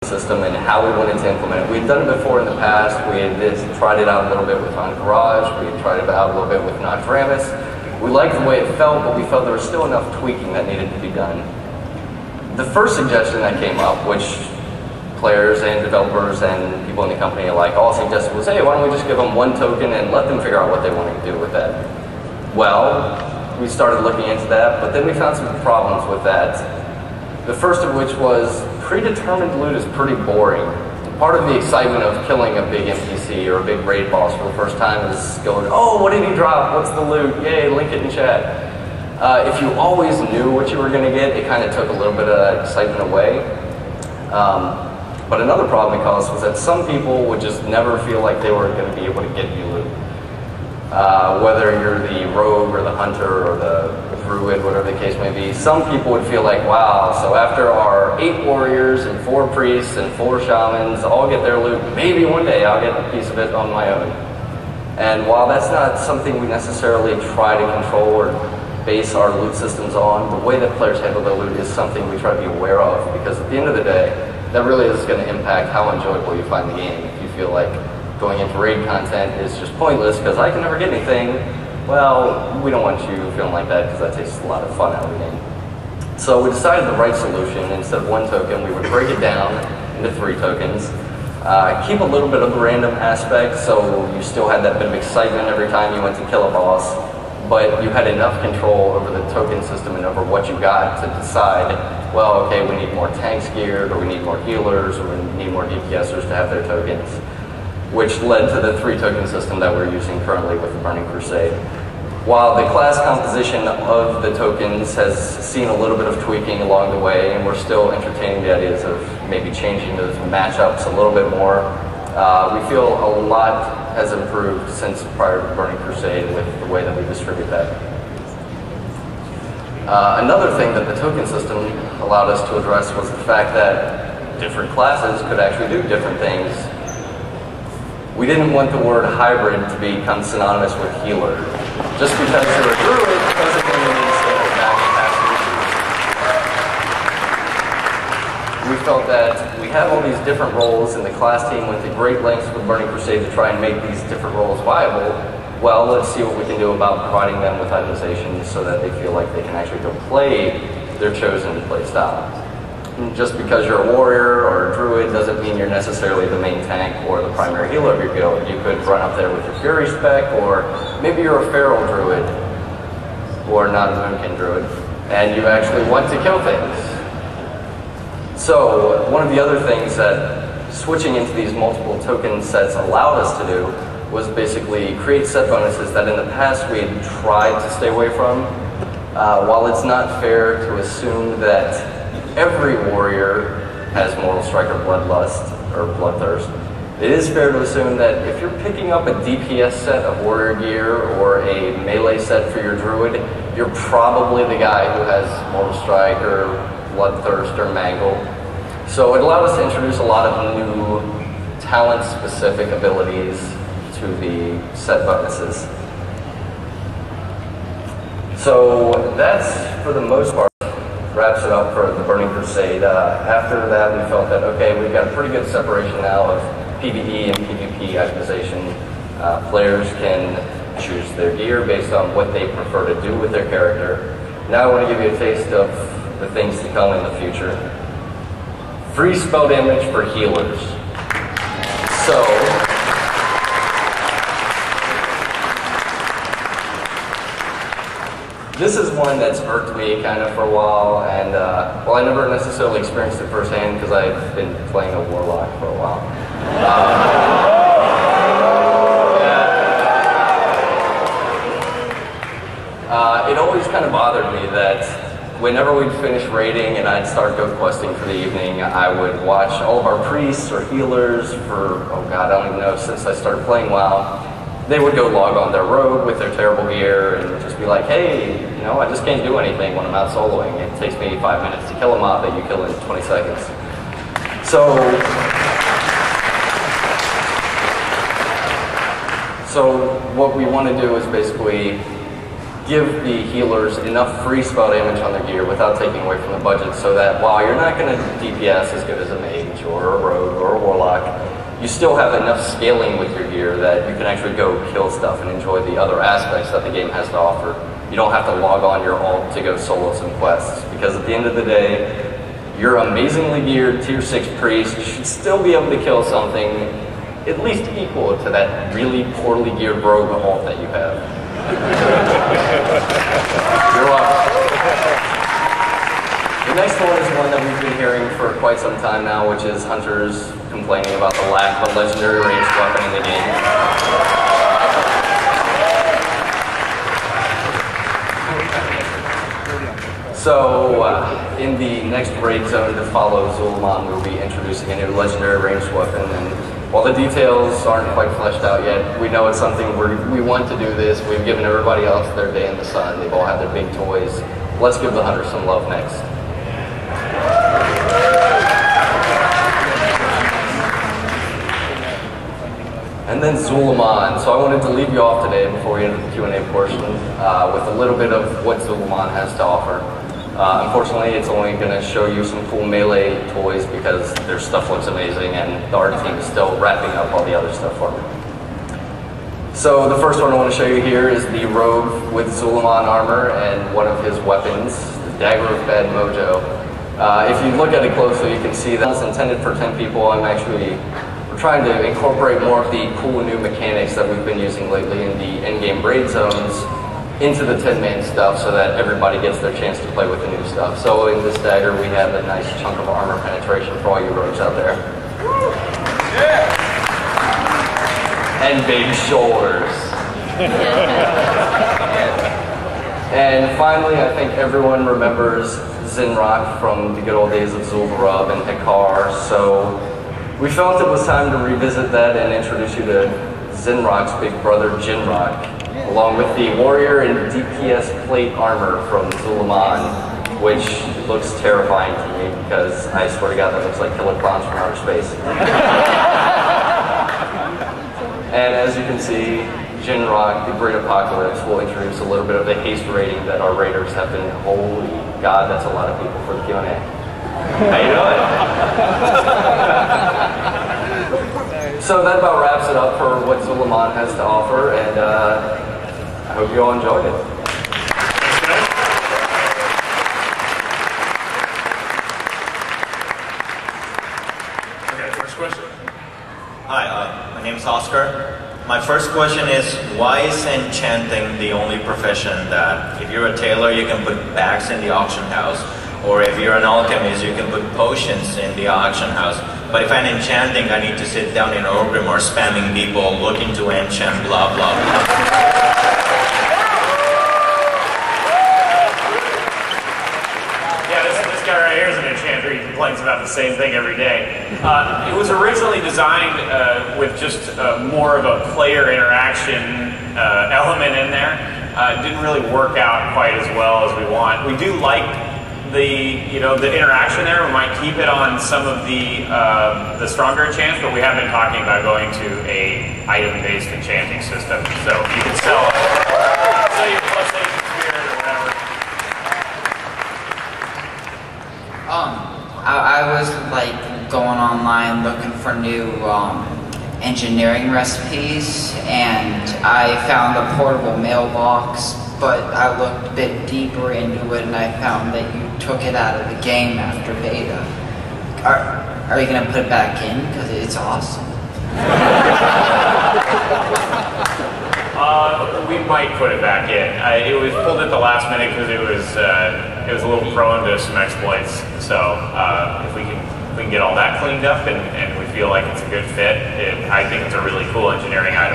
system and how we wanted to implement it. We'd done it before in the past. We had tried it out a little bit with Entourage. We had tried it out a little bit with Nostramus. We liked the way it felt, but we felt there was still enough tweaking that needed to be done. The first suggestion that came up, which players and developers and people in the company alike all suggested, was, hey, why don't we just give them one token and let them figure out what they want to do with that? Well, we started looking into that, but then we found some problems with that. The first of which was predetermined loot is pretty boring. Part of the excitement of killing a big NPC or a big raid boss for the first time is going, oh, what did he drop? What's the loot? Yay, link it in chat. If you always knew what you were going to get, it kind of took a little bit of that excitement away. But another problem it caused was that some people would just never feel like they were going to be able to get you loot. Whether you're the rogue or the hunter or the druid, whatever the case may be, some people would feel like, wow, so after our 8 warriors and 4 priests and 4 shamans all get their loot, maybe one day I'll get a piece of it on my own. And while that's not something we necessarily try to control or base our loot systems on, the way that players handle their loot is something we try to be aware of, because at the end of the day, that really is going to impact how enjoyable you find the game. If you feel like going into raid content is just pointless because I can never get anything, well, we don't want you feeling like that because that takes a lot of fun out of the game. So we decided the right solution. Instead of 1 token, we would break it down into 3 tokens. Keep a little bit of the random aspect, so you still had that bit of excitement every time you went to kill a boss, but you had enough control over the token system and over what you got to decide, well, okay, we need more tanks geared, or we need more healers, or we need more DPSers to have their tokens, which led to the 3 token system that we're using currently with the Burning Crusade. While the class composition of the tokens has seen a little bit of tweaking along the way, and we're still entertaining the ideas of maybe changing those matchups a little bit more, we feel a lot has improved since prior to Burning Crusade with the way that we distribute that. Another thing that the token system allowed us to address was the fact that different classes could actually do different things. We didn't want the word hybrid to become synonymous with healer. Just because you're a druid doesn't mean you need to stay with back capacity. We felt that we have all these different roles, and the class team went to great lengths with Burning Crusade to try and make these different roles viable. Well, let's see what we can do about providing them with itemization so that they feel like they can actually go play their chosen play style. Just because you're a warrior or a druid doesn't mean you're necessarily the main tank or the primary healer of your guild. You could run up there with your Fury spec, or maybe you're a feral druid or not a Moonkin druid, and you actually want to kill things. So one of the other things that switching into these multiple token sets allowed us to do was basically create set bonuses that in the past we had tried to stay away from. While it's not fair to assume that every warrior has Mortal Strike or Bloodlust or Bloodthirst, it is fair to assume that if you're picking up a DPS set of warrior gear or a melee set for your druid, you're probably the guy who has Mortal Strike or Bloodthirst or Mangle. So it allowed us to introduce a lot of new talent-specific abilities to the set bonuses. So that's, for the most part, wraps it up for the Burning Crusade. After that, we felt that, okay, we've got a pretty good separation now of PvE and PvP itemization. Players can choose their gear based on what they prefer to do with their character. Now I want to give you a taste of the things to come in the future. Free spell damage for healers. So, this is one that's irked me kind of for a while, and well, I never necessarily experienced it firsthand because I've been playing a warlock for a while. It always kind of bothered me that whenever we'd finish raiding and I'd start go questing for the evening, I would watch all of our priests or healers for, oh god, I don't even know, since I started playing WoW. They would go log on their rogue with their terrible gear and just be like, hey, you know, I just can't do anything when I'm out soloing. It takes me 5 minutes to kill a mob that you kill in 20 seconds. So what we want to do is basically give the healers enough free spell damage on their gear without taking away from the budget so that while you're not going to DPS as good as a mage, mage or a rogue or a warlock, you still have enough scaling with your gear that you can actually go kill stuff and enjoy the other aspects that the game has to offer. You don't have to log on your alt to go solo some quests, because at the end of the day, your amazingly geared tier 6 priest should still be able to kill something at least equal to that really poorly geared rogue alt that you have. You're welcome. The next one is one that we've been hearing for quite some time now, which is hunters complaining about the lack of a legendary ranged weapon in the game. So, in the next raid zone to follow Zul'Aman, we'll be introducing a new legendary ranged weapon, and while the details aren't quite fleshed out yet, we know it's something we want to do this. We've given everybody else their day in the sun. They've all had their big toys. Let's give the hunters some love next. And then Zul'Aman. So I wanted to leave you off today before we enter the Q&A portion with a little bit of what Zul'Aman has to offer. Unfortunately, it's only going to show you some cool melee toys because their stuff looks amazing and the art team is still wrapping up all the other stuff for me. So the first one I want to show you here is the rogue with Zul'Aman armor and one of his weapons, the Dagger of Bad Mojo. If you look at it closely, you can see that it's intended for 10 people. We're trying to incorporate more of the cool new mechanics that we've been using lately in the in-game raid zones into the 10-man stuff so that everybody gets their chance to play with the new stuff. So in this dagger, we have a nice chunk of armor penetration for all you rogues out there. Yeah. And big shoulders. And finally, I think everyone remembers Zinrock from the good old days of Zul'Varub and Hekar, so we felt it was time to revisit that and introduce you to Zinrock's big brother, Jinrock, along with the warrior and DPS plate armor from Zul'Aman, which looks terrifying to me because I swear to God that looks like killer clowns from outer space. And as you can see, Jinrock, the Great Apocalypse, will introduce a little bit of the haste rating that our raiders have been. Holy God, that's a lot of people for the Q&A. How you doing? So that about wraps it up for what Zul'Aman has to offer, and I hope you all enjoyed it. Okay, first question. Hi, my name is Oscar. My first question is, why is enchanting the only profession that if you're a tailor, you can put bags in the auction house, or if you're an alchemist, you can put potions in the auction house. But if I'm enchanting, I need to sit down in Orgrimmar spamming people, looking to enchant, blah, blah, blah. Yeah, this guy right here is an enchanter. He complains about the same thing every day. It was originally designed with just more of a player interaction element in there. It didn't really work out quite as well as we want. We do like the interaction there. We might keep it on some of the stronger enchants, but we have been talking about going to a item-based enchanting system. So you can sell your PlayStation Spirit or whatever. I was like going online looking for new engineering recipes, and I found a portable mailbox. But I looked a bit deeper into it and I found that you took it out of the game after beta. Are you going to put it back in? Because it's awesome. We might put it back in. It was pulled at the last minute because it was a little prone to some exploits. So if we can get all that cleaned up and we feel like it's a good fit, I think it's a really cool engineering item.